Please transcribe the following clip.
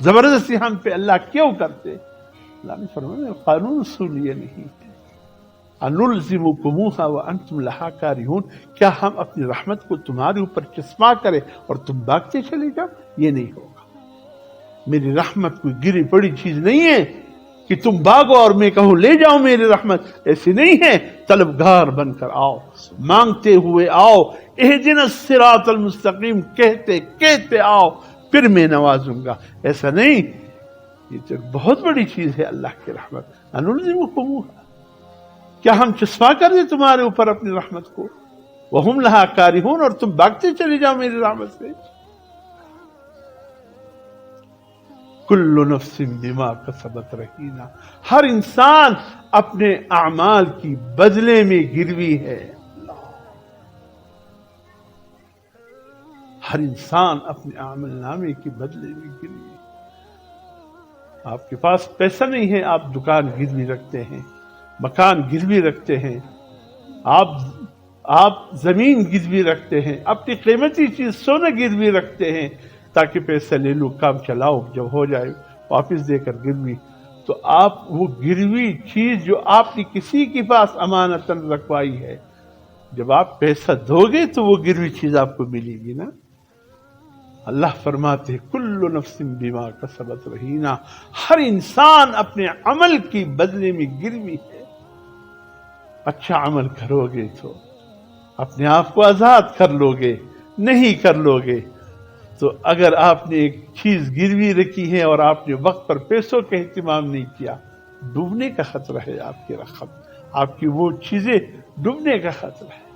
زبردستی ہم پہ اللہ کیوں کرتے؟ اللہ نے فرمایا قانون اصول یہ نہیں ہے، انلزمکموہا وانتم لہا کارہون، کیا ہم اپنی رحمت کو تمہارے اوپر چسپاں کریں اور تم بھاگتے چلے جاؤ؟ یہ نہیں ہوگا۔ میری رحمت کوئی گری پڑی چیز نہیں ہے کہ تم بھاگو اور میں کہوں لے جاؤ میری رحمت، ایسی نہیں ہے۔ طلبگار بن کر آؤ، مانگتے ہوئے آؤ، اہدنا الصراط المستقیم کہتے کہتے آؤ، پھر میں نوازوں گا۔ ایسا نہیں، یہ تو بہت بڑی چیز ہے اللہ کی رحمت۔ انلزمکموہا، کیا ہم چسپاں کر دیں تمہارے اوپر اپنی رحمت کو؟ وہم لہا کارہون، اور تم بھاگتے چلے جاؤ میری رحمت سے۔ کل نفس بما کسبت رہینہ، ہر انسان اپنے اعمال کی بدلے میں گروی ہے۔ ہر انسان اپنے عمل نامے کی بدلے میں گروی ہے۔ آپ کے پاس پیسہ نہیں ہے، آپ دکان گروی رکھتے ہیں، مکان گروی رکھتے ہیں، آپ زمین گروی رکھتے ہیں، اپنی قیمتی چیز سونا گروی رکھتے ہیں تاکہ پیسہ لے لو، کام چلاؤ، جب ہو جائے واپس دے کر گروی۔ تو آپ وہ گروی چیز جو آپ نے کسی کے پاس امانتاً رکھوائی ہے، جب آپ پیسہ دو گے تو وہ گروی چیز آپ کو ملے گی نا۔ اللہ فرماتے ہیں کل نفس بما کسبت رہینہ، ہر انسان اپنے عمل کی بدلے میں گروی ہے۔ اچھا عمل کرو گے تو اپنے آپ کو آزاد کر لو گے، نہیں کر لو گے تو اگر آپ نے ایک چیز گروی رکھی ہے اور آپ نے وقت پر پیسوں کا اہتمام نہیں کیا، ڈوبنے کا خطرہ ہے آپ کی رقم، آپ کی وہ چیزیں ڈوبنے کا خطرہ ہے۔